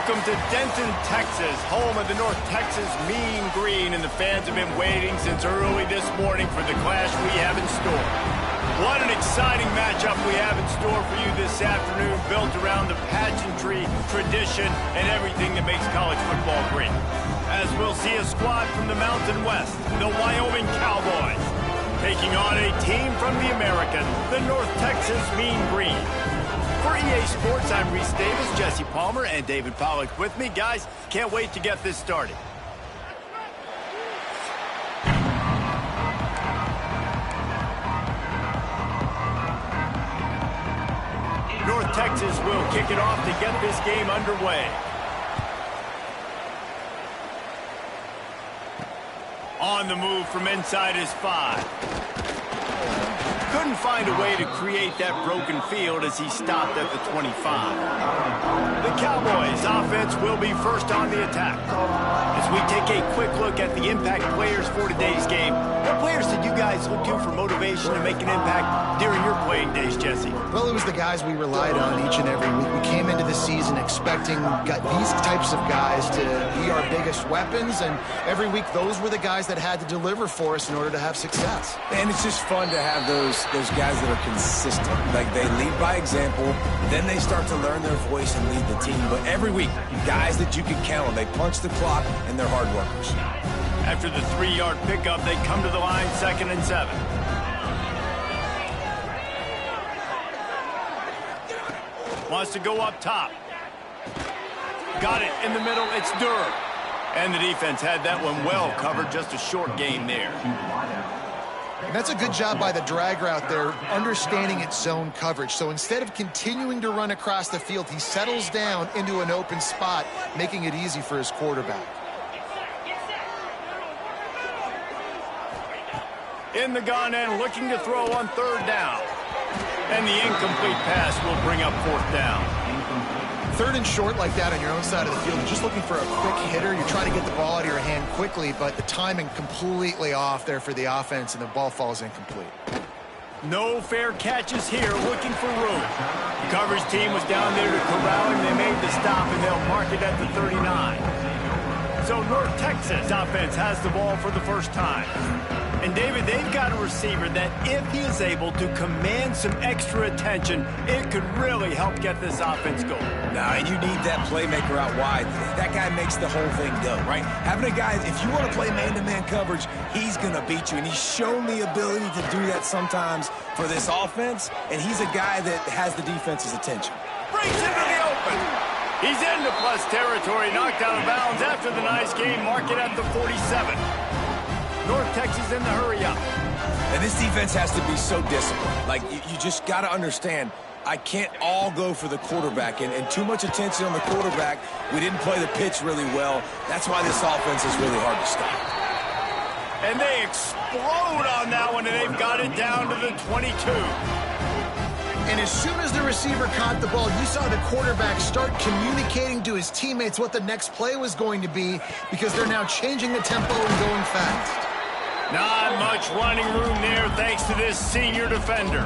Welcome to Denton, Texas, home of the North Texas Mean Green, and the fans have been waiting since early this morning for the clash we have in store. What an exciting matchup we have in store for you this afternoon, built around the pageantry, tradition, and everything that makes college football great. As we'll see a squad from the Mountain West, the Wyoming Cowboys, taking on a team from the American, the North Texas Mean Green. For EA Sports, I'm Reese Davis, Jesse Palmer, and David Pollack with me. Guys, can't wait to get this started. North Texas will kick it off to get this game underway. On the move from inside his 5. Couldn't find a way to create that broken field as he stopped at the 25. The Cowboys offense will be first on the attack. As we take a quick look at the impact players for today's game, what players did you guys look to for motivation to make an impact during your playing days, Jesse? Well, it was the guys we relied on each and every week. We came into the season expecting these types of guys to be our biggest weapons, and every week those were the guys that had to deliver for us in order to have success. And it's just fun to have those guys that are consistent. Like, they lead by example, then they start to learn their voice and lead the team. But every week, guys that you can count on, they punch the clock, and they're hard workers. After the 3-yard pickup, they come to the line, 2nd and 7. Wants to go up top. Got it in the middle. It's Durham. And the defense had that one well covered. Just a short gain there. And that's a good job by the drag route there, understanding its zone coverage. So instead of continuing to run across the field, he settles down into an open spot, making it easy for his quarterback. In the gun and looking to throw on 3rd down. And the incomplete pass will bring up 4th down. 3rd and short like that on your own side of the field, you're just looking for a quick hitter. You're trying to get the ball out of your hand quickly, but the timing completely off there for the offense, and the ball falls incomplete. No fair catches here, looking for room. The coverage team was down there to corral him. They made the stop, and they'll mark it at the 39. So North Texas offense has the ball for the first time. And, David, they've got a receiver that if he is able to command some extra attention, it could really help get this offense going. Now, and you need that playmaker out wide. That guy makes the whole thing go, right? Having a guy, if you want to play man-to-man coverage, he's going to beat you. And he's shown the ability to do that sometimes for this offense. And he's a guy that has the defense's attention. Breaks into the open. He's into plus territory, knocked out of bounds after the nice game. Mark it at the 47. North Texas in the hurry up. And this defense has to be so disciplined. Like, you just got to understand, I can't all go for the quarterback. And too much attention on the quarterback. We didn't play the pitch really well. That's why this offense is really hard to stop. And they explode on that one, and they've got it down to the 22. And as soon as the receiver caught the ball, you saw the quarterback start communicating to his teammates what the next play was going to be, because they're now changing the tempo and going fast. Not much running room there thanks to this senior defender.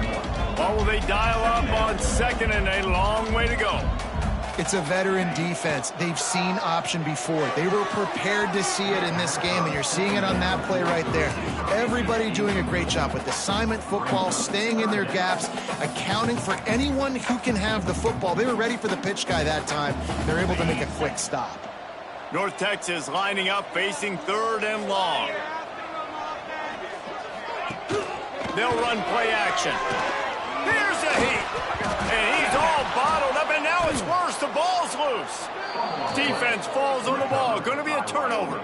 Or will they dial up on 2nd and a long way to go? It's a veteran defense. They've seen option before. They were prepared to see it in this game, and you're seeing it on that play right there. Everybody doing a great job with assignment football, staying in their gaps, accounting for anyone who can have the football. They were ready for the pitch guy that time. They're able to make a quick stop. North Texas lining up, facing 3rd and long. They'll run play action. Here's a heat. And he's all bottled up, and now it's worse. The ball's loose. Defense falls on the ball. Going to be a turnover.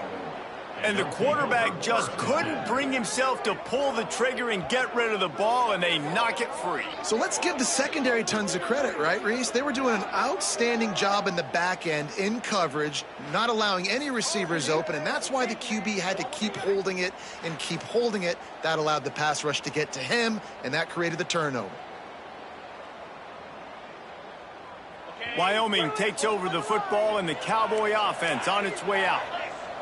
And the quarterback just couldn't bring himself to pull the trigger and get rid of the ball, and they knock it free. So let's give the secondary tons of credit, right, Reese? They were doing an outstanding job in the back end in coverage, not allowing any receivers open, and that's why the QB had to keep holding it and keep holding it. That allowed the pass rush to get to him, and that created the turnover. Wyoming takes over the football, and the Cowboy offense on its way out.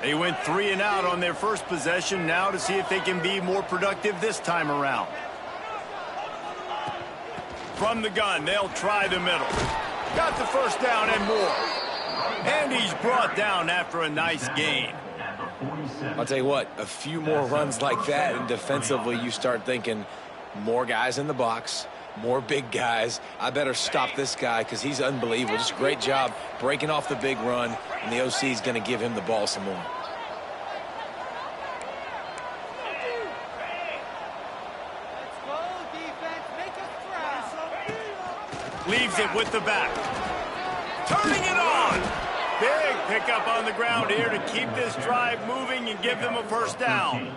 They went 3 and out on their first possession, now to see if they can be more productive this time around. From the gun, they'll try the middle. Got the first down and more. And he's brought down after a nice gain. I'll tell you what, a few more runs like that, and defensively you start thinking more guys in the box, more big guys. I better stop this guy because he's unbelievable. Just a great job breaking off the big run, and the OC is going to give him the ball some more. Leaves it with the back. Turning it on. Big pickup on the ground here to keep this drive moving and give them a first down.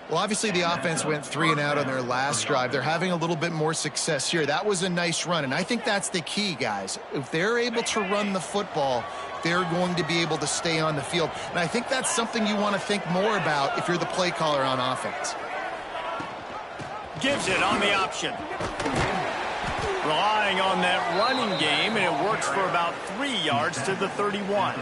Well, obviously the offense went 3 and out on their last drive. They're having a little bit more success here. That was a nice run, and I think that's the key, guys. If they're able to run the football, they're going to be able to stay on the field. And I think that's something you want to think more about if you're the play caller on offense. Gives it on the option. Relying on that running game, and it works for about 3 yards to the 31.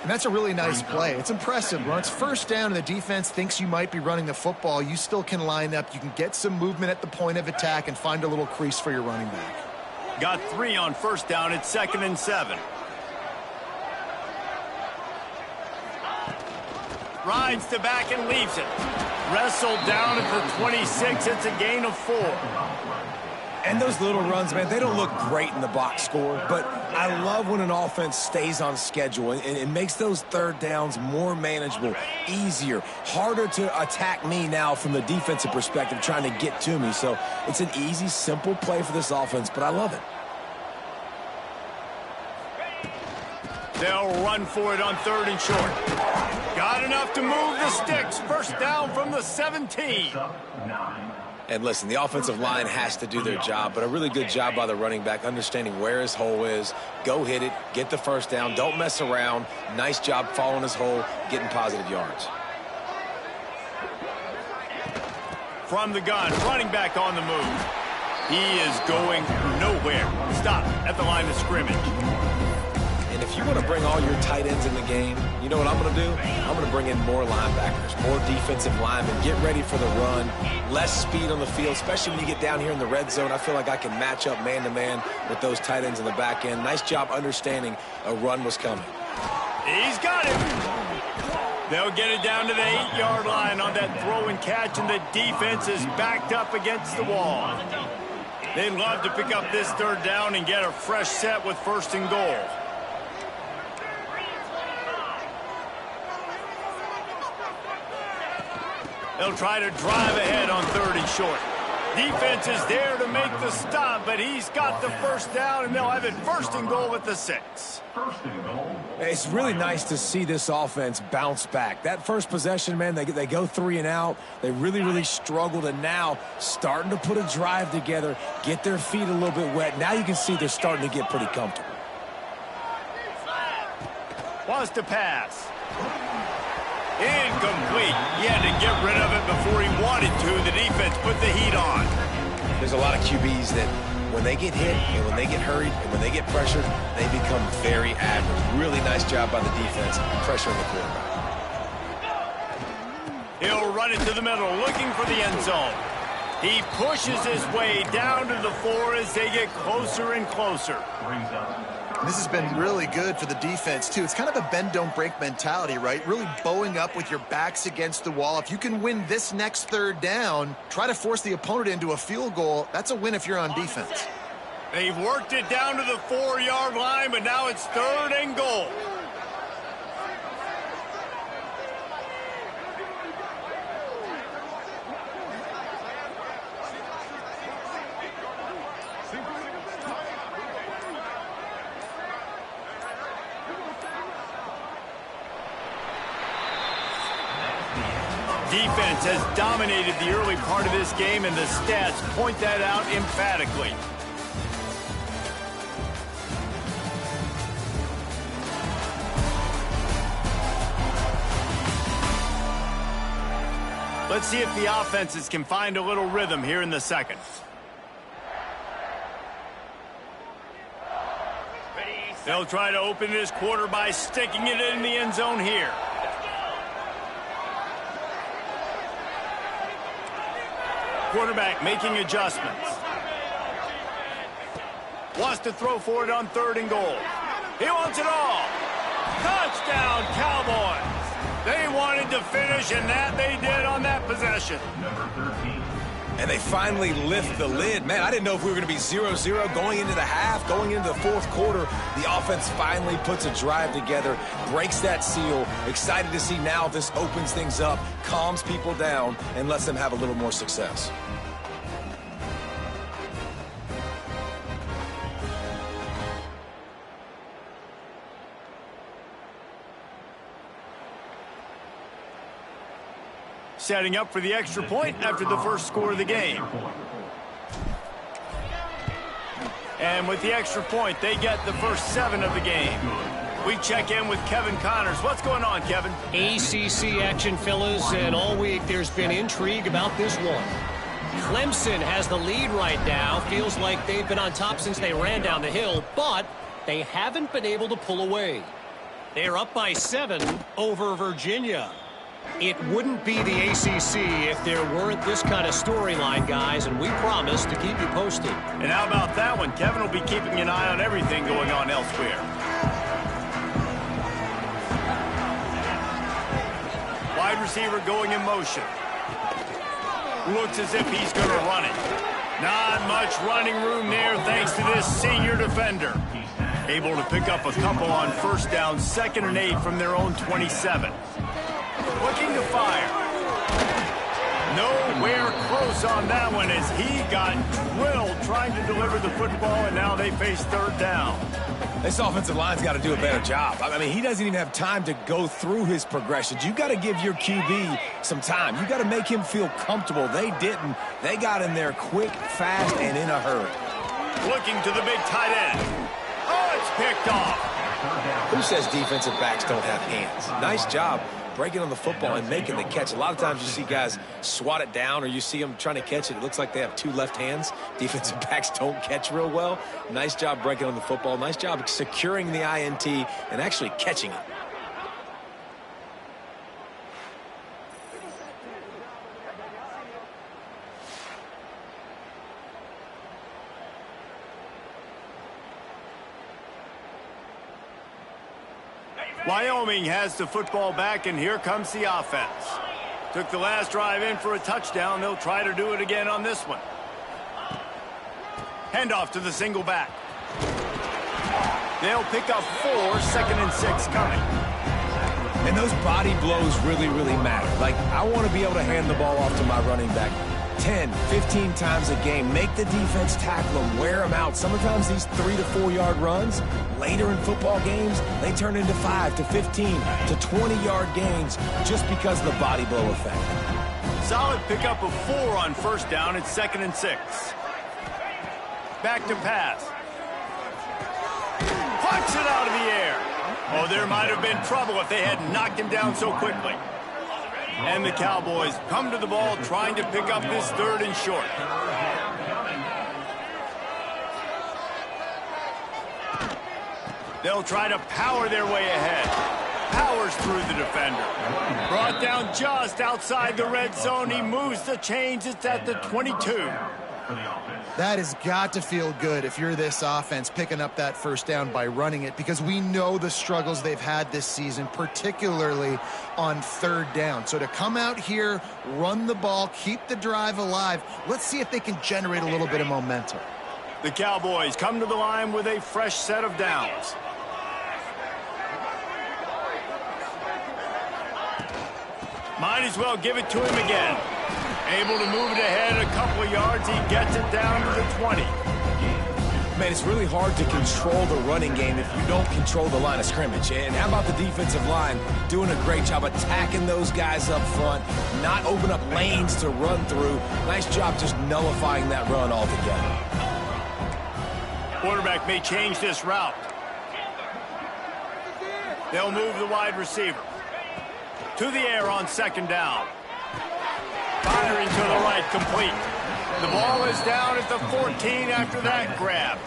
And that's a really nice play. It's impressive. When it's first down and the defense thinks you might be running the football, you still can line up. You can get some movement at the point of attack and find a little crease for your running back. Got 3 on first down. It's 2nd and 7. Rides the back and leaves it. Wrestled down at the 26. It's a gain of 4. And those little runs, man, they don't look great in the box score, but I love when an offense stays on schedule and it makes those third downs more manageable, easier, harder to attack me now from the defensive perspective trying to get to me. So it's an easy, simple play for this offense, but I love it. They'll run for it on 3rd and short. Got enough to move the sticks. First down from the 17. And listen, the offensive line has to do their job, but a really good job by the running back understanding where his hole is. Go hit it, get the first down, don't mess around. Nice job following his hole, getting positive yards. From the gun, running back on the move. He is going nowhere. Stop at the line of scrimmage. And if you want to bring all your tight ends in the game, you know what I'm going to do? I'm going to bring in more linebackers, more defensive linemen, get ready for the run, less speed on the field, especially when you get down here in the red zone. I feel like I can match up man-to-man with those tight ends in the back end. Nice job understanding a run was coming. He's got it. They'll get it down to the 8-yard line on that throw and catch, and the defense is backed up against the wall. They'd love to pick up this 3rd down and get a fresh set with 1st and goal. They'll try to drive ahead on 3rd and short. Defense is there to make the stop, but he's got the first down, and they'll have it 1st and goal at the 6. It's really nice to see this offense bounce back. That first possession, man, they go 3 and out. They really struggled, and now starting to put a drive together, get their feet a little bit wet. Now you can see they're starting to get pretty comfortable. Wants to pass. Incomplete. He had to get rid of it before he wanted to. The defense put the heat on. There's a lot of QBs that when they get hit and when they get hurried and when they get pressured, they become very average. Really nice job by the defense pressuring the quarterback. He'll run it to the middle, looking for the end zone. He pushes his way down to the 4 as they get closer and closer. This has been really good for the defense, too. It's kind of a bend-don't-break mentality, right? Really bowing up with your backs against the wall. If you can win this next 3rd down, try to force the opponent into a field goal. That's a win if you're on defense. They've worked it down to the 4-yard line, but now it's 3rd and goal. Defense has dominated the early part of this game, and the stats point that out emphatically. Let's see if the offenses can find a little rhythm here in the 2nd. They'll try to open this quarter by sticking it in the end zone here. Quarterback making adjustments. Wants to throw for it on 3rd and goal. He wants it all. Touchdown, Cowboys. They wanted to finish, and that they did on that possession. And they finally lift the lid. Man, I didn't know if we were going to be 0-0 going into the half, going into the fourth quarter. The offense finally puts a drive together, breaks that seal. Excited to see now if this opens things up, calms people down, and lets them have a little more success. Setting up for the extra point after the first score of the game. And with the extra point, they get the first 7 of the game. We check in with Kevin Connors. What's going on, Kevin? ACC action, fellas, and all week there's been intrigue about this one. Clemson has the lead right now. Feels like they've been on top since they ran down the hill, but they haven't been able to pull away. They're up by 7 over Virginia. It wouldn't be the ACC if there weren't this kind of storyline, guys, and we promise to keep you posted. And how about that one? Kevin will be keeping an eye on everything going on elsewhere. Wide receiver going in motion. Looks as if he's going to run it. Not much running room there thanks to this senior defender. Able to pick up a couple on first down, 2nd and 8 from their own 27. Looking to fire. Nowhere close on that one as he got drilled trying to deliver the football, and now they face 3rd down. This offensive line's got to do a better job. I mean, he doesn't even have time to go through his progressions. You got to give your QB some time. You got to make him feel comfortable. They didn't. They got in there quick, fast, and in a hurry. Looking to the big tight end. Oh, it's picked off. Who says defensive backs don't have hands? Nice job breaking on the football and making the catch. A lot of times you see guys swat it down or you see them trying to catch it. It looks like they have 2 left hands. Defensive backs don't catch real well. Nice job breaking on the football. Nice job securing the INT and actually catching it. Wyoming has the football back, and here comes the offense. Took the last drive in for a touchdown. They'll try to do it again on this one. Handoff to the single back. They'll pick up 4, 2nd and 6 coming. And those body blows really, really matter. Like, I want to be able to hand the ball off to my running back 10, 15 times a game. Make the defense tackle them, wear them out. Sometimes these 3 to 4 yard runs, later in football games, they turn into 5 to 15 to 20-yard gains just because of the body blow effect. Solid pickup of 4 on first down. It's 2nd and 6. Back to pass. Punch it out of the air. Oh, there might have been trouble if they had knocked him down so quickly. And the Cowboys come to the ball trying to pick up this 3rd and short. They'll try to power their way ahead. Powers through the defender. Brought down just outside the red zone. He moves the chains. It's at the 22. That has got to feel good if you're this offense picking up that first down by running it, because we know the struggles they've had this season, particularly on 3rd down. So to come out here, run the ball, keep the drive alive, let's see if they can generate a little bit of momentum. The Cowboys come to the line with a fresh set of downs. Might as well give it to him again. Able to move it ahead a couple of yards. He gets it down to the 20. Man, it's really hard to control the running game if you don't control the line of scrimmage. And how about the defensive line doing a great job attacking those guys up front, not open up lanes to run through. Nice job just nullifying that run altogether. Quarterback may change this route. They'll move the wide receiver to the air on 2nd down. Firing to the right, complete. The ball is down at the 14 after that grab.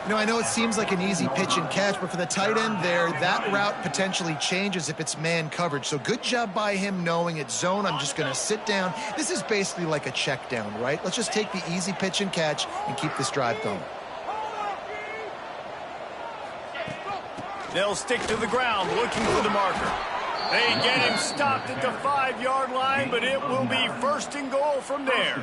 You know, I know it seems like an easy pitch and catch, but for the tight end there, that route potentially changes if it's man coverage. So good job by him knowing it's zone. I'm just going to sit down. This is basically like a check down, right? Let's just take the easy pitch and catch and keep this drive going. They'll stick to the ground looking for the marker. They get him stopped at the 5-yard line, but it will be first and goal from there.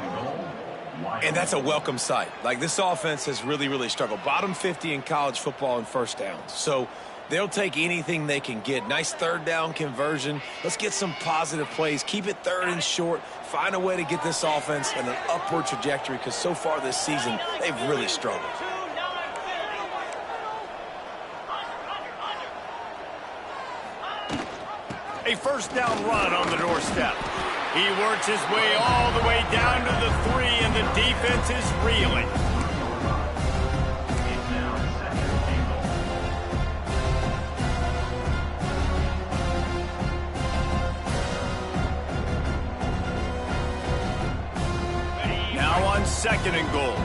And that's a welcome sight. Like, this offense has really struggled. Bottom 50 in college football in first downs. So they'll take anything they can get. Nice third down conversion. Let's get some positive plays. Keep it third and short. Find a way to get this offense in an upward trajectory, because so far this season, they've really struggled. A first down run on the doorstep. He works his way all the way down to the 3, and the defense is reeling. Now on second and goal.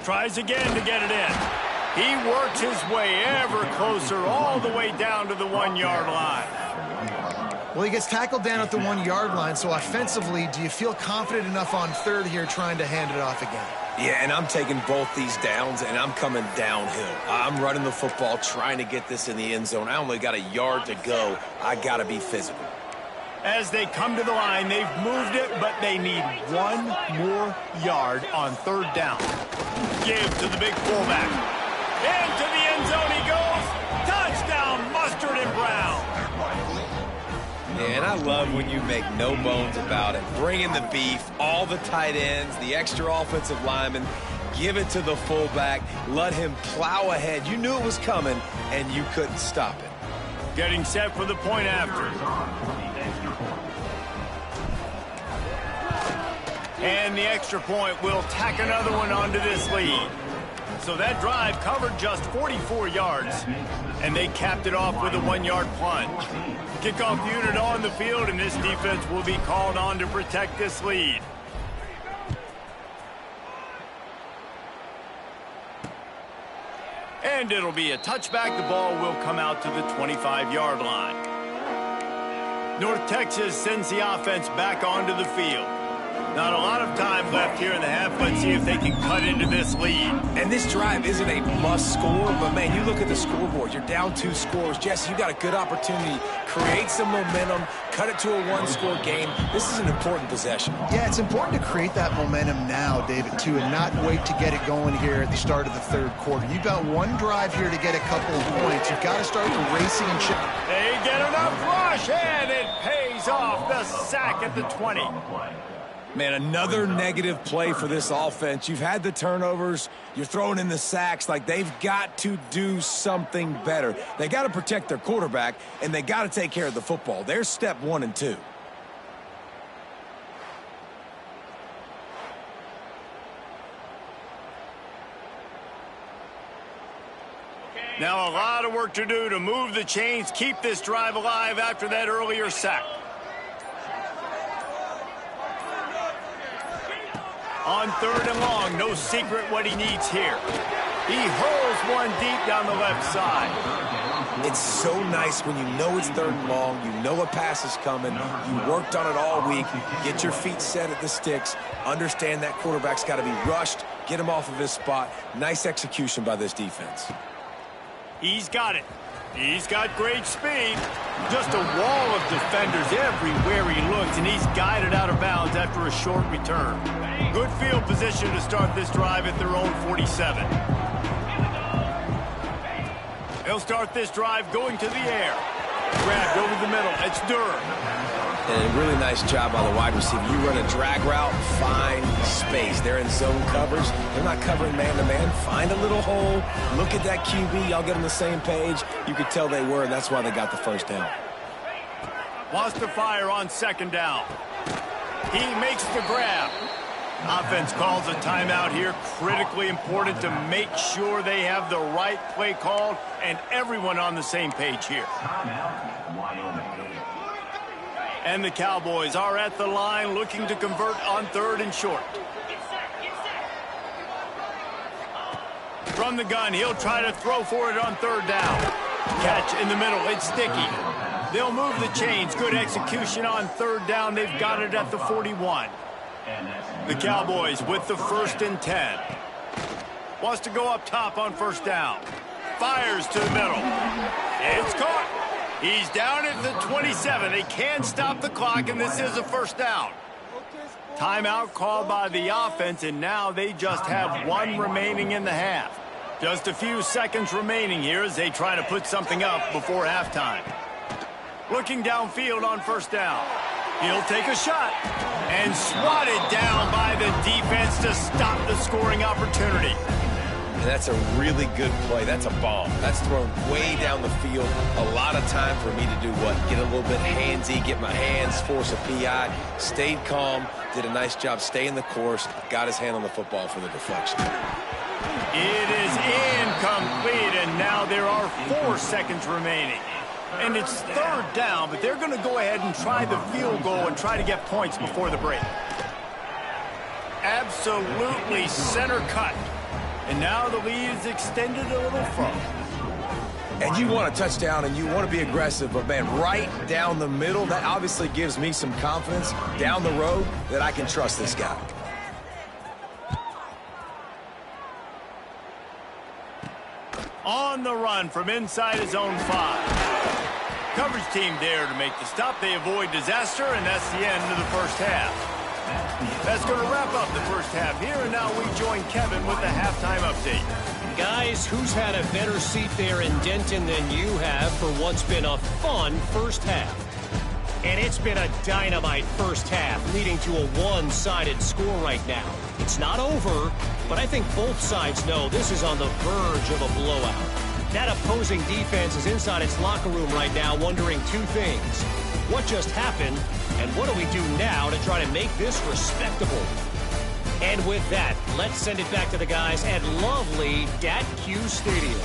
Tries again to get it in. He works his way ever closer all the way down to the 1-yard line. Well, he gets tackled down at the 1-yard line, so offensively, do you feel confident enough on third here trying to hand it off again? Yeah, and I'm taking both these downs, and I'm coming downhill. I'm running the football, trying to get this in the end zone. I only got a yard to go. I got to be physical. As they come to the line, they've moved it, but they need 1 more yard on third down. Give to the big fullback. Into the end zone he goes. Touchdown, Mustard and Brown. Man, I love when you make no bones about it. Bring in the beef, all the tight ends, the extra offensive linemen. Give it to the fullback. Let him plow ahead. You knew it was coming, and you couldn't stop it. Getting set for the point after. And the extra point will tack another one onto this lead. So that drive covered just 44 yards, and they capped it off with a 1-yard plunge. Kickoff unit on the field, and this defense will be called on to protect this lead. And it'll be a touchback. The ball will come out to the 25-yard line. North Texas sends the offense back onto the field. Not a lot of time left here in the half. Let's see if they can cut into this lead. And this drive isn't a must score, but, man, you look at the scoreboard. You're down 2 scores. Jesse, you got a good opportunity. Create some momentum. Cut it to a 1-score game. This is an important possession. Yeah, it's important to create that momentum now, David, too, and not wait to get it going here at the start of the third quarter. You've got one drive here to get a couple of points. You've got to start racing and chip. They get enough rush, and it pays off. The sack at the 20. Man, another negative play for this offense. You've had the turnovers. You're throwing in the sacks. Like, they've got to do something better. They got to protect their quarterback, and they got to take care of the football. There's step 1 and 2. Now a lot of work to do to move the chains, keep this drive alive after that earlier sack. On third and long, no secret what he needs here. He hurls one deep down the left side. It's so nice when you know it's third and long, you know a pass is coming, you worked on it all week, get your feet set at the sticks, understand that quarterback's got to be rushed, get him off of his spot. Nice execution by this defense. He's got it. He's got great speed. Just a wall of defenders everywhere he looks, and he's guided out of bounds after a short return. Good field position to start this drive at their own 47. They'll start this drive going to the air. Grabbed over the middle. It's Durham. And a really nice job by the wide receiver. You run a drag route, find space. They're in zone coverage. They're not covering man-to-man. Find a little hole. Look at that QB. Y'all get on the same page. You could tell they were, and that's why they got the first down. Wants to fire on second down. He makes the grab. Offense calls a timeout here. Critically important to make sure they have the right play called and everyone on the same page here. And the Cowboys are at the line looking to convert on third and short. From the gun, he'll try to throw for it on third down. Catch in the middle, it's Sticky. They'll move the chains. Good execution on third down. They've got it at the 41. The Cowboys with the 1st and 10. Wants to go up top on first down. Fires to the middle. It's caught. He's down at the 27. They can't stop the clock, and this is a first down. Timeout called by the offense, and now they just have 1 remaining in the half. Just a few seconds remaining here as they try to put something up before halftime. Looking downfield on first down. He'll take a shot and swatted down by the defense to stop the scoring opportunity. And that's a really good play. That's a bomb. That's thrown way down the field. A lot of time for me to do what? Get a little bit handsy, get my hands, force a PI. Stayed calm, did a nice job staying the course, got his hand on the football for the deflection. It is incomplete, and now there are 4 seconds remaining. And it's third down, but they're going to go ahead and try the field goal and try to get points before the break. Absolutely center cut. And now the lead is extended a little further. And you want a touchdown and you want to be aggressive, but man, right down the middle, that obviously gives me some confidence down the road that I can trust this guy. On the run from inside his own 5. Coverage team there to make the stop. They avoid disaster, and that's the end of the first half. That's going to wrap up the first half here, and now we join Kevin with the halftime update. Guys, who's had a better seat there in Denton than you have for what's been a fun first half? And it's been a dynamite first half, leading to a one-sided score right now. It's not over, but I think both sides know this is on the verge of a blowout. That opposing defense is inside its locker room right now wondering 2 things. What just happened, and what do we do now to try to make this respectable? And with that, let's send it back to the guys at lovely Dat-Q Stadium.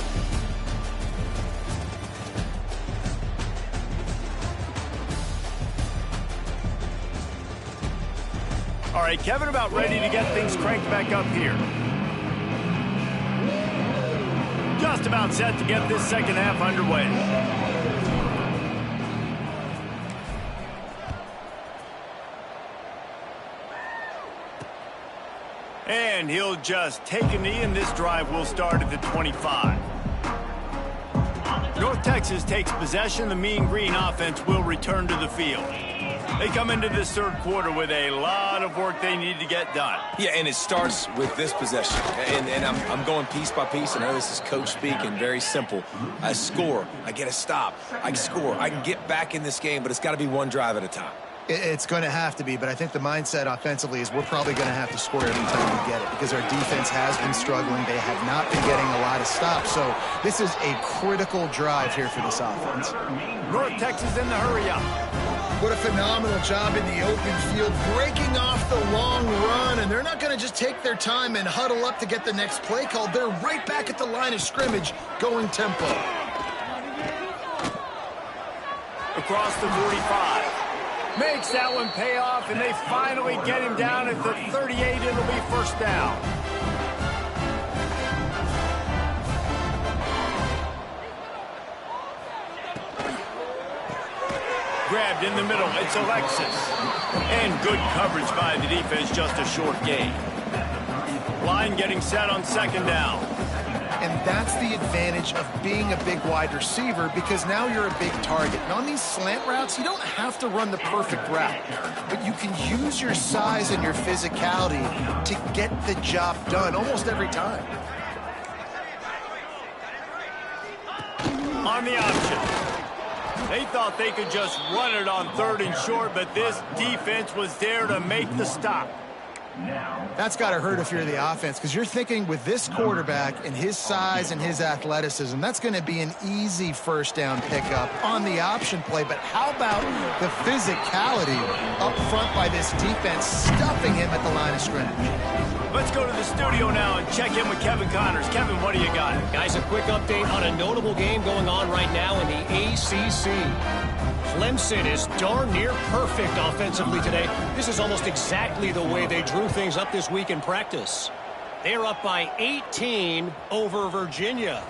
All right, Kevin, about ready to get things cranked back up here. Just about set to get this second half underway. And he'll just take a knee, and this drive will start at the 25. North Texas takes possession. The Mean Green offense will return to the field. They come into this third quarter with a lot of work they need to get done. Yeah, and it starts with this possession. And I'm going piece by piece. I know this is coach speak and very simple. I score. I get a stop. I score. I can get back in this game, but it's got to be one drive at a time. It's going to have to be, but I think the mindset offensively is we're probably going to have to score every time we get it because our defense has been struggling. They have not been getting a lot of stops. So this is a critical drive here for this offense. North Texas in the hurry up. What a phenomenal job in the open field, breaking off the long run, and they're not going to just take their time and huddle up to get the next play called. They're right back at the line of scrimmage, going tempo. Across the 45. Makes that one pay off, and they finally get him down at the 38. It'll be first down. Grabbed in the middle. It's Alexis. And good coverage by the defense, just a short gain. Line getting set on second down. And that's the advantage of being a big wide receiver because now you're a big target. And on these slant routes, you don't have to run the perfect route, but you can use your size and your physicality to get the job done almost every time. On the option. They thought they could just run it on 3rd and short, but this defense was there to make the stop. That's got to hurt if you're the offense because you're thinking with this quarterback and his size and his athleticism, that's going to be an easy first down pickup on the option play. But how about the physicality up front by this defense, stuffing him at the line of scrimmage? Let's go to the studio now and check in with Kevin Connors. Kevin, what do you got? Guys, a quick update on a notable game going on right now in the ACC. Clemson is darn near perfect offensively today. This is almost exactly the way they drew things up this week in practice. They're up by 18 over Virginia.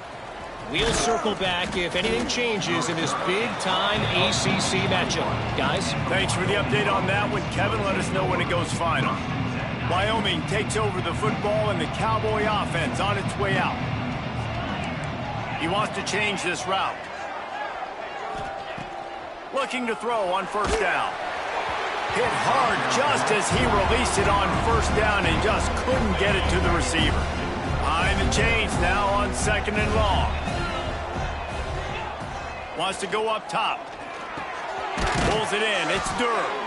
We'll circle back if anything changes in this big-time ACC matchup. Guys? Thanks for the update on that one, Kevin. Let us know when it goes final. Wyoming takes over the football and the Cowboy offense on its way out. He wants to change this route. Looking to throw on first down. Hit hard just as he released it on first down and just couldn't get it to the receiver. Behind the chains now on 2nd and long. Wants to go up top. Pulls it in. It's Durham.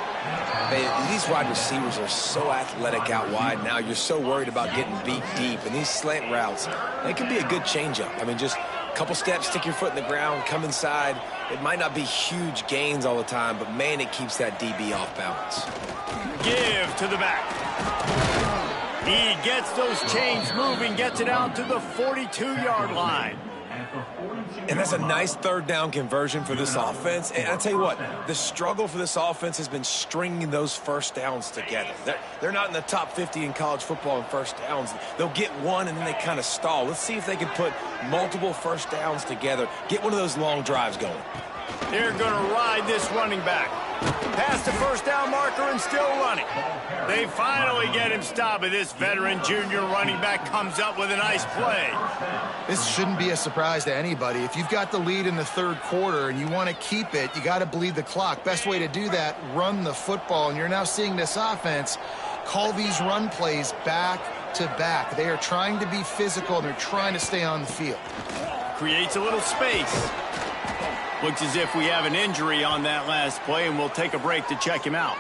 These wide receivers are so athletic out wide now. You're so worried about getting beat deep. And these slant routes, they can be a good changeup. I mean, just a couple steps, stick your foot in the ground, come inside. It might not be huge gains all the time, but, man, it keeps that DB off balance. Give to the back. He gets those chains moving, gets it out to the 42-yard line. And that's a nice third down conversion for this offense. And I tell you what, the struggle for this offense has been stringing those first downs together. They're not in the top 50 in college football in first downs. They'll get one and then they kind of stall. Let's see if they can put multiple first downs together, get one of those long drives going. They're going to ride this running back. Past the first down marker and still running. They finally get him stopped, but this veteran junior running back comes up with a nice play. This shouldn't be a surprise to anybody. If you've got the lead in the third quarter and you want to keep it, you got to bleed the clock. Best way to do that, run the football. And you're now seeing this offense call these run plays back to back. They are trying to be physical, and they're trying to stay on the field. Creates a little space. Looks as if we have an injury on that last play, and we'll take a break to check him out.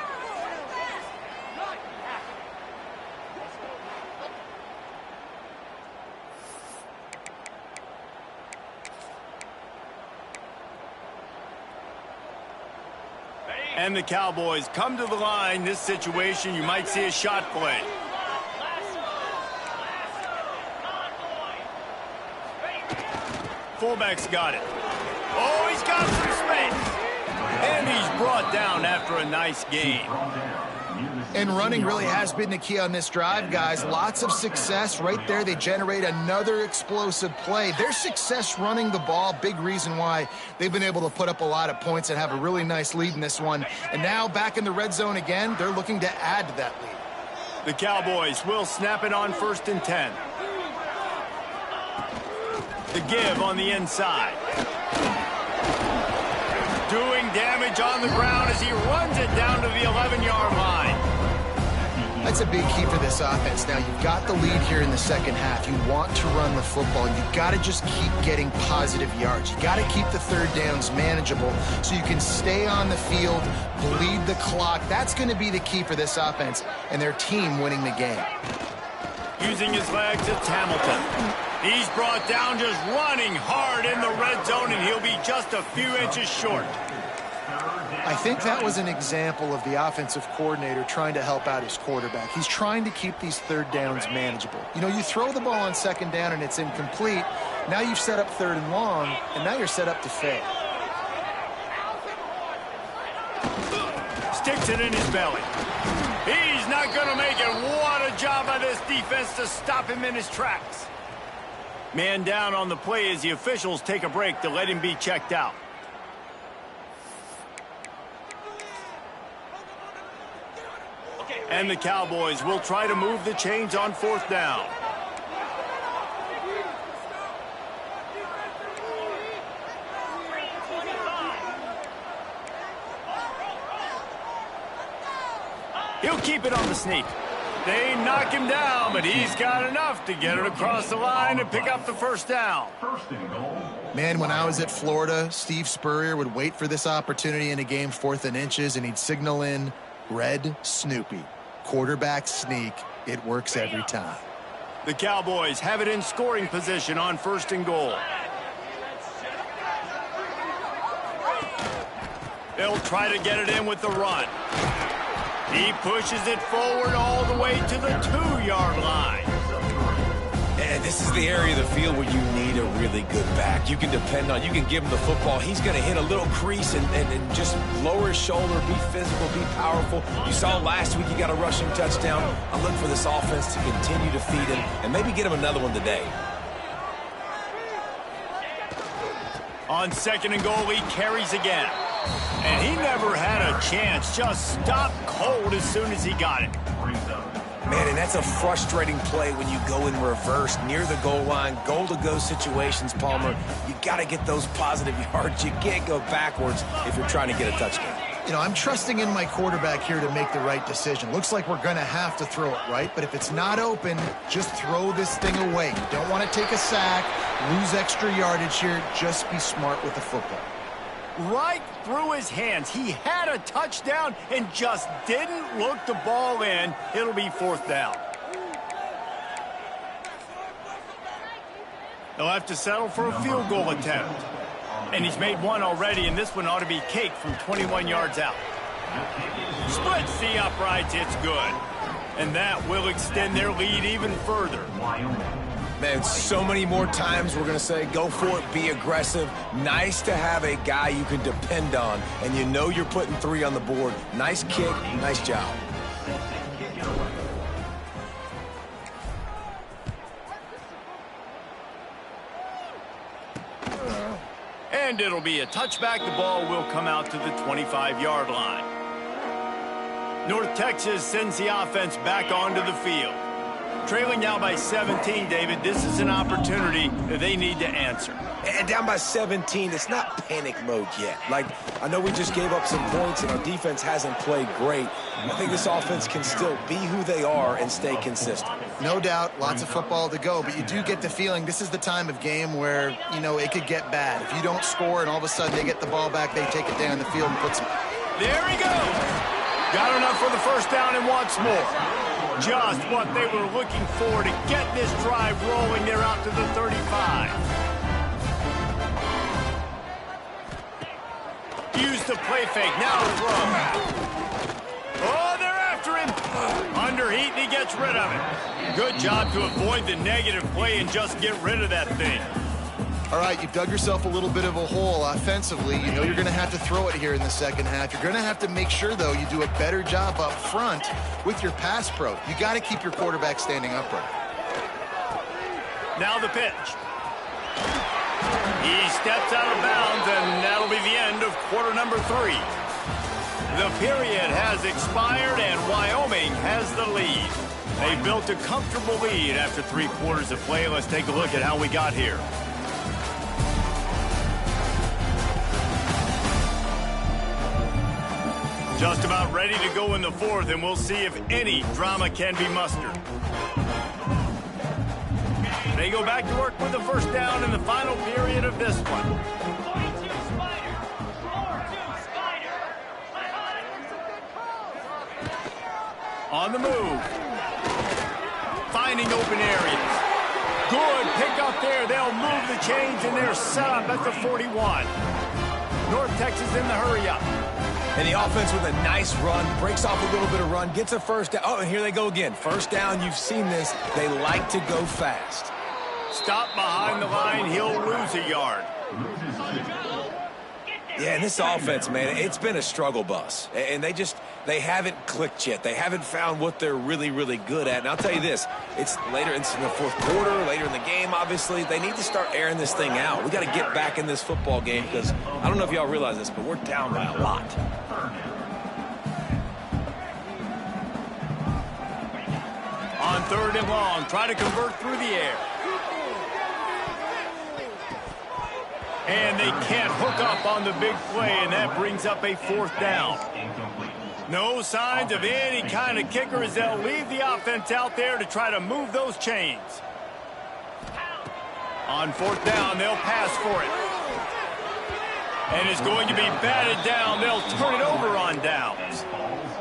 And the Cowboys come to the line. This situation, you might see a shot play. Fullback's got it. Oh, he's got some space. And he's brought down after a nice gain. And running really has been the key on this drive, guys. Lots of success right there. They generate another explosive play. Their success running the ball, big reason why they've been able to put up a lot of points and have a really nice lead in this one. And now back in the red zone again, they're looking to add to that lead. The Cowboys will snap it on 1st and 10. The give on the inside. Doing damage on the ground as he runs it down to the 11-yard line. That's a big key for this offense. Now, you've got the lead here in the second half. You want to run the football. You've got to just keep getting positive yards. You've got to keep the third downs manageable so you can stay on the field, bleed the clock. That's going to be the key for this offense and their team winning the game. Using his legs, it's Hamilton. He's brought down just running hard in the red zone, and he'll be just a few inches short. I think that was an example of the offensive coordinator trying to help out his quarterback. He's trying to keep these third downs manageable. You know, you throw the ball on 2nd down and it's incomplete. Now you've set up 3rd and long, and now you're set up to fail. Sticks it in his belly. He's not going to make it. What a job by this defense to stop him in his tracks. Man down on the play as the officials take a break to let him be checked out. And the Cowboys will try to move the chains on 4th down. He'll keep it on the sneak. They knock him down, but he's got enough to get it across the line and pick up the 1st down. Man, when I was at Florida, Steve Spurrier would wait for this opportunity in a game 4th and inches, and he'd signal in Red Snoopy. Quarterback sneak. It works every time. The Cowboys have it in scoring position on 1st and goal. They'll try to get it in with the run. He pushes it forward all the way to the 2-yard line. And this is the area of the field where you need a really good back. You can depend on, you can give him the football. He's going to hit a little crease and just lower his shoulder, be physical, be powerful. You saw last week he got a rushing touchdown. I look for this offense to continue to feed him and maybe get him another one today. On 2nd and goal, he carries again. And he never had a chance. Just stopped cold as soon as he got it. Man, and that's a frustrating play when you go in reverse near the goal line. Goal-to-go situations, Palmer. You got to get those positive yards. You can't go backwards if you're trying to get a touchdown. You know, I'm trusting in my quarterback here to make the right decision. Looks like we're going to have to throw it, right? But if it's not open, just throw this thing away. You don't want to take a sack, lose extra yardage here. Just be smart with the football. Right through his hands. He had a touchdown and just didn't look the ball in. It'll be 4th down. They'll have to settle for a field goal attempt. And he's made one already, and this one ought to be cake from 21 yards out. Splits the uprights. It's good. And that will extend their lead even further. Man, so many more times we're going to say, go for it, be aggressive. Nice to have a guy you can depend on, and you know you're putting 3 on the board. Nice kick, nice job. And it'll be a touchback. The ball will come out to the 25-yard line. North Texas sends the offense back onto the field. Trailing now by 17, David. This is an opportunity that they need to answer. And down by 17, it's not panic mode yet. Like, I know we just gave up some points and our defense hasn't played great. I think this offense can still be who they are and stay consistent. No doubt, lots of football to go, but you do get the feeling this is the time of game where, you know, it could get bad. If you don't score and all of a sudden they get the ball back, they take it down the field and put some... There he goes! Got enough for the 1st down and wants more. Just what they were looking for to get this drive rolling. They're out to the 35. Use the play fake. Now throw. Oh, they're after him. Under heat, and he gets rid of it. Good job to avoid the negative play and just get rid of that thing. All right, you've dug yourself a little bit of a hole offensively. You know you're going to have to throw it here in the 2nd half. You're going to have to make sure, though, you do a better job up front with your pass pro. You got to keep your quarterback standing upright. Now the pitch. He steps out of bounds, and that'll be the end of quarter number 3. The period has expired, and Wyoming has the lead. They built a comfortable lead after 3 quarters of play. Let's take a look at how we got here. Just about ready to go in the 4th, and we'll see if any drama can be mustered. They go back to work with the 1st down in the final period of this one. On the move. Finding open areas. Good pick up there. They'll move the chains, and they're set up at the 41. North Texas in the hurry-up. And the offense with a nice run, breaks off a little bit of run, gets a 1st down. Oh, and here they go again. 1st down, you've seen this. They like to go fast. Stop behind the line, he'll lose a yard. Yeah, and this offense, man, it's been a struggle bus. And they haven't clicked yet. They haven't found what they're really, really good at. And I'll tell you this, it's in the 4th quarter, later in the game, obviously. They need to start airing this thing out. We got to get back in this football game because I don't know if y'all realize this, but we're down by a lot. On 3rd and long, try to convert through the air. And they can't hook up on the big play, and that brings up a 4th down. No signs of any kind of kicker as they'll leave the offense out there to try to move those chains. On 4th down, they'll pass for it. And it's going to be batted down. They'll turn it over on downs.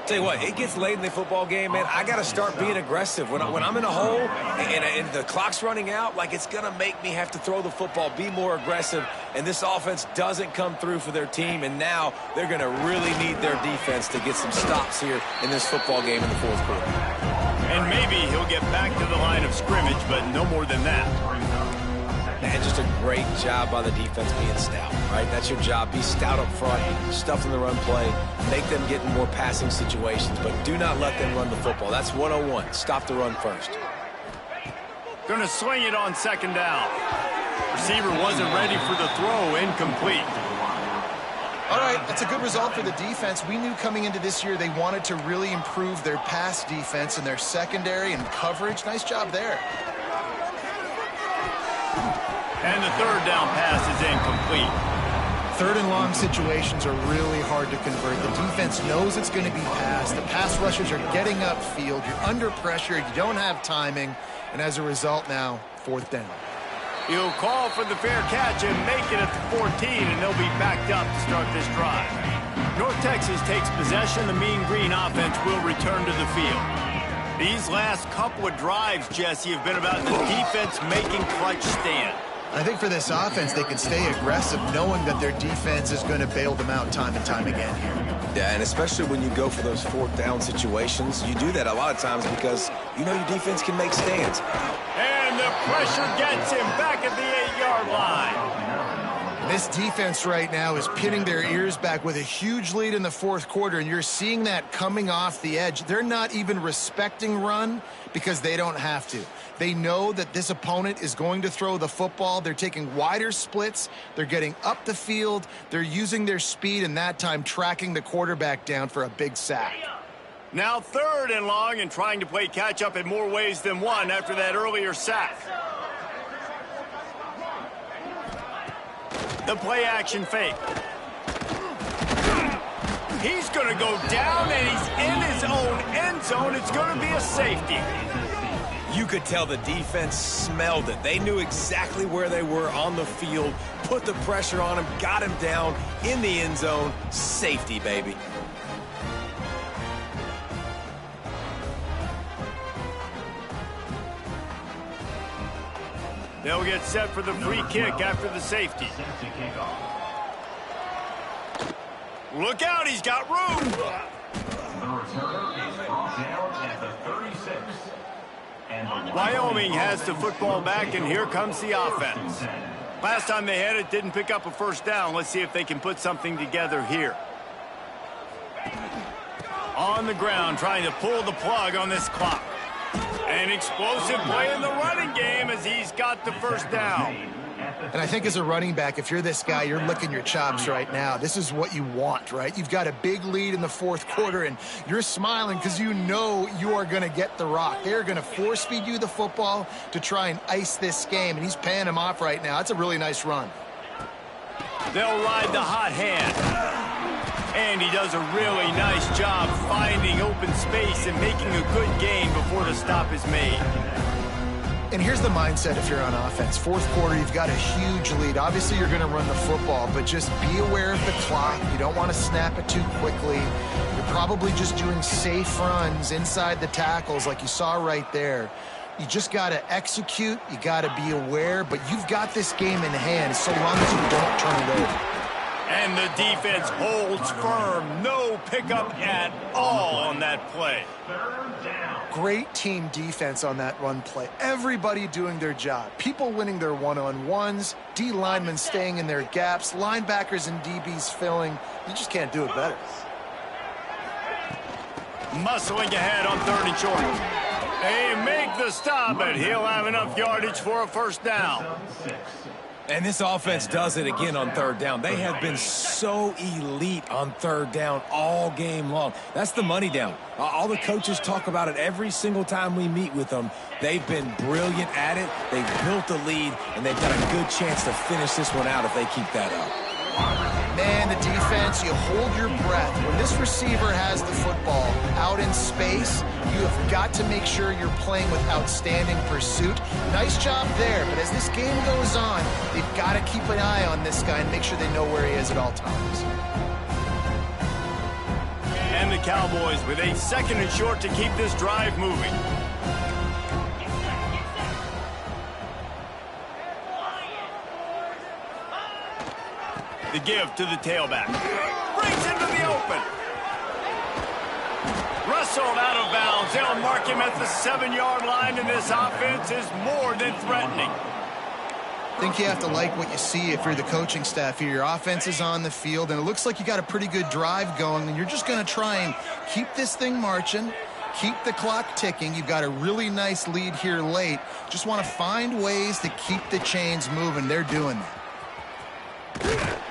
Tell you what, it gets late in the football game, man. I got to start being aggressive. When I'm in a hole and the clock's running out, like it's going to make me have to throw the football, be more aggressive. And this offense doesn't come through for their team. And now they're going to really need their defense to get some stops here in this football game in the 4th quarter. And maybe he'll get back to the line of scrimmage, but no more than that. Man, just a great job by the defense being stout, right? That's your job. Be stout up front, stuff in the run play, make them get in more passing situations, but do not let them run the football. That's 101. Stop the run first. Going to swing it on 2nd down. Receiver wasn't ready for the throw, incomplete. All right, that's a good result for the defense. We knew coming into this year they wanted to really improve their pass defense and their secondary and coverage. Nice job there. And the third down pass is incomplete. Third and long situations are really hard to convert. The defense knows it's going to be passed. The pass rushers are getting upfield. You're under pressure. You don't have timing. And as a result now, fourth down. He'll call for the fair catch and make it at the 14, and they'll be backed up to start this drive. North Texas takes possession. The Mean Green offense will return to the field. These last couple of drives, Jesse, have been about the defense making clutch stand. I think for this offense, they can stay aggressive knowing that their defense is going to bail them out time and time again here. Yeah, and especially when you go for those fourth down situations, you do that a lot of times because you know your defense can make stands. And the pressure gets him back at the 8-yard line. This defense right now is pinning their ears back with a huge lead in the fourth quarter, and you're seeing that coming off the edge. They're not even respecting run because they don't have to. They know that this opponent is going to throw the football. They're taking wider splits. They're getting up the field. They're using their speed, and that time tracking the quarterback down for a big sack. Now third and long and trying to play catch-up in more ways than one after that earlier sack. The play-action fake. He's going to go down, and he's in his own end zone. It's going to be a safety. You could tell the defense smelled it. They knew exactly where they were on the field, put the pressure on him, got him down in the end zone. Safety, baby. They'll get set for the free kick after the safety. Look out, he's got room. Wyoming has the football back, and here comes the offense. Last time they had it, didn't pick up a first down. Let's see if they can put something together here. On the ground, trying to pull the plug on this clock. An explosive play in the running game as he's got the first down. And I think as a running back, if you're this guy, you're licking your chops right now. This is what you want, right? You've got a big lead in the fourth quarter, and you're smiling because you know you are going to get the rock. They're going to force-feed you the football to try and ice this game, and he's paying him off right now. That's a really nice run. They'll ride the hot hand. And he does a really nice job finding open space and making a good gain before the stop is made. And here's the mindset if you're on offense. Fourth quarter, you've got a huge lead. Obviously, you're going to run the football, but just be aware of the clock. You don't want to snap it too quickly. You're probably just doing safe runs inside the tackles like you saw right there. You just got to execute. You got to be aware, but you've got this game in hand so long as you don't turn it over. And the defense holds firm. No pickup at all on that play. Great team defense on that run play. Everybody doing their job. People winning their one-on-ones. D linemen staying in their gaps. Linebackers and DBs filling. You just can't do it better. Muscling ahead on third and short. They make the stop, but he'll have enough yardage for a first down. And this offense does it again on third down. They have been so elite on third down all game long. That's the money down. All the coaches talk about it every single time we meet with them. They've been brilliant at it. They've built the lead, and they've got a good chance to finish this one out if they keep that up. Man, the defense, you hold your breath. When this receiver has the football out in space, you have got to make sure you're playing with outstanding pursuit. Nice job there, but as this game goes on, they've got to keep an eye on this guy and make sure they know where he is at all times. And the Cowboys with a second and short to keep this drive moving. The give to the tailback. Brings into the open. Rustled out of bounds. They'll mark him at the 7-yard line, and this offense is more than threatening. I think you have to like what you see if you're the coaching staff here. Your offense is on the field, and it looks like you got a pretty good drive going, and you're just going to try and keep this thing marching, keep the clock ticking. You've got a really nice lead here late. Just want to find ways to keep the chains moving. They're doing that.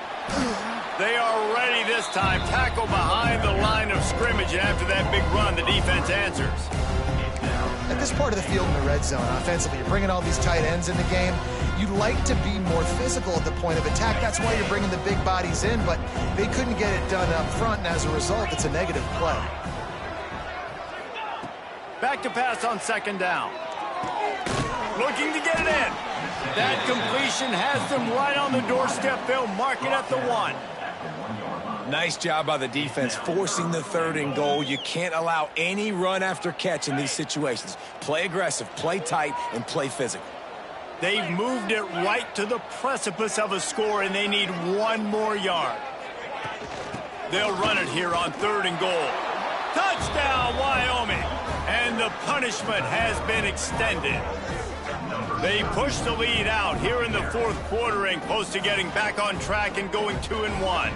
They are ready this time. Tackle behind the line of scrimmage, and after that big run, the defense answers. At this part of the field in the red zone, offensively, you're bringing all these tight ends in the game. You'd like to be more physical at the point of attack. That's why you're bringing the big bodies in, but they couldn't get it done up front, and as a result, it's a negative play. Back to pass on second down. Looking to get it in. That completion has them right on the doorstep. They'll mark it at the 1. Nice job by the defense forcing the 3rd and goal. You can't allow any run after catch in these situations. Play aggressive, play tight, and play physical. They've moved it right to the precipice of a score, and they need 1 more yard. They'll run it here on 3rd and goal. Touchdown, Wyoming! And the punishment has been extended. They push the lead out here in the 4th quarter and close to getting back on track and going 2-1.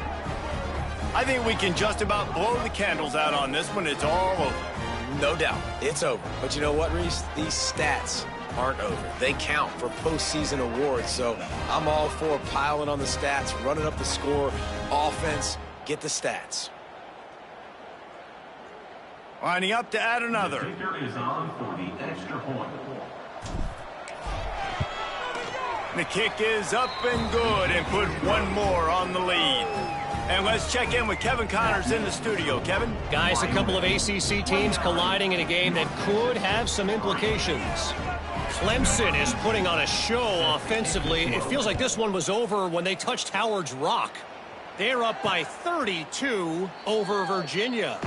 I think we can just about blow the candles out on this one. It's all over. No doubt, it's over. But you know what, Reese? These stats aren't over. They count for postseason awards, so I'm all for piling on the stats, running up the score, offense, get the stats. Lining up to add another. Is on for the extra point. The kick is up and good and put 1 more on the lead. And let's check in with Kevin Connors in the studio. Kevin? Guys, a couple of ACC teams colliding in a game that could have some implications. Clemson is putting on a show offensively. It feels like this one was over when they touched Howard's Rock. They're up by 32 over Virginia.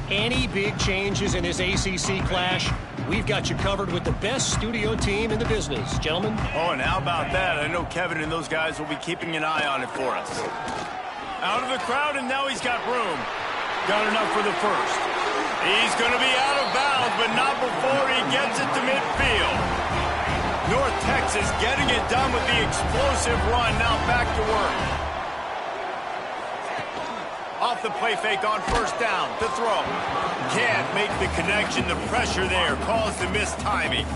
Any big changes in this ACC clash, we've got you covered with the best studio team in the business. Gentlemen? Oh, and how about that? I know Kevin and those guys will be keeping an eye on it for us. Out of the crowd, and now he's got room. Got enough for the first. He's going to be out of bounds, but not before he gets it to midfield. North Texas getting it done with the explosive run. Now back to work. Off the play fake on first down to throw. Can't make the connection. The pressure there caused the missed timing.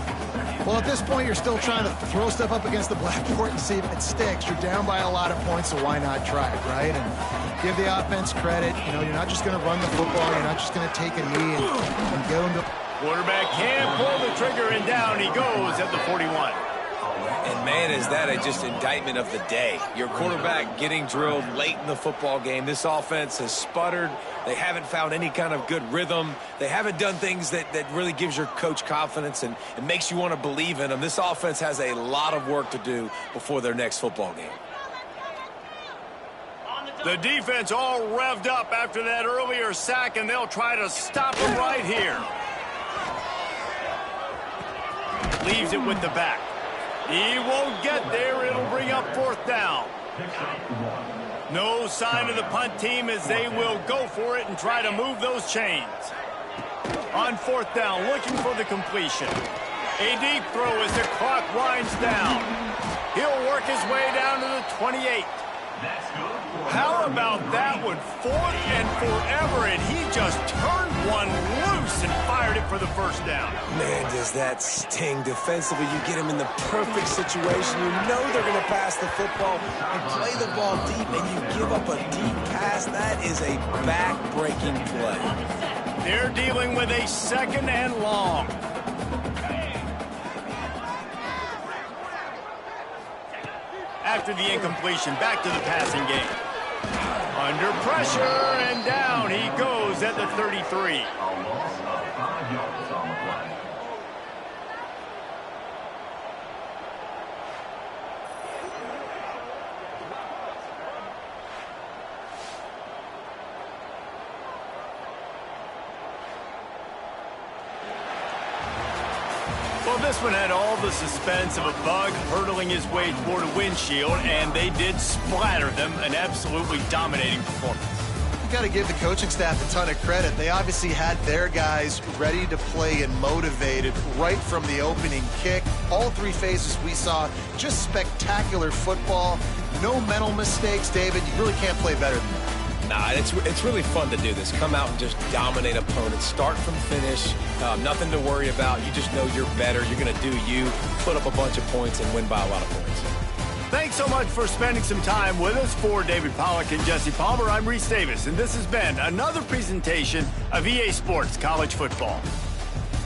Well, at this point, you're still trying to throw stuff up against the blackboard and see if it sticks. You're down by a lot of points, so why not try it, right? And give the offense credit. You know, you're not just going to run the football. You're not just going to take a knee and get them to... Quarterback can't pull the trigger, and down he goes at the 41. And, man, is that just indictment of the day. Your quarterback getting drilled late in the football game. This offense has sputtered. They haven't found any kind of good rhythm. They haven't done things that really gives your coach confidence and makes you want to believe in them. This offense has a lot of work to do before their next football game. The defense all revved up after that earlier sack, and they'll try to stop him right here. Leaves it with the back. He won't get there. It'll bring up 4th down. No sign of the punt team as they will go for it and try to move those chains. On 4th down, looking for the completion. A deep throw as the clock winds down. He'll work his way down to the 28. How about that one? 4th and forever, and he just turned one loose and fired it for the first down. Man, does that sting defensively. You get him in the perfect situation. You know they're going to pass the football. You play the ball deep, and you give up a deep pass. That is a back-breaking play. They're dealing with a 2nd and long. After the incompletion, back to the passing game. Under pressure, and down he goes at the 33. A loss of 5 yards on the play. Well, this one had all the suspense of a bug hurtling his way toward a windshield, and they did splatter them. An absolutely dominating performance. You've got to give the coaching staff a ton of credit. They obviously had their guys ready to play and motivated right from the opening kick. All 3 phases we saw, just spectacular football. No mental mistakes, David. You really can't play better than that. Nah, it's really fun to do this. Come out and just dominate opponents. Start from finish. Nothing to worry about. You just know you're better. You're going to do you, put up a bunch of points, and win by a lot of points. Thanks so much for spending some time with us. For David Pollack and Jesse Palmer, I'm Reese Davis, and this has been another presentation of EA Sports College Football.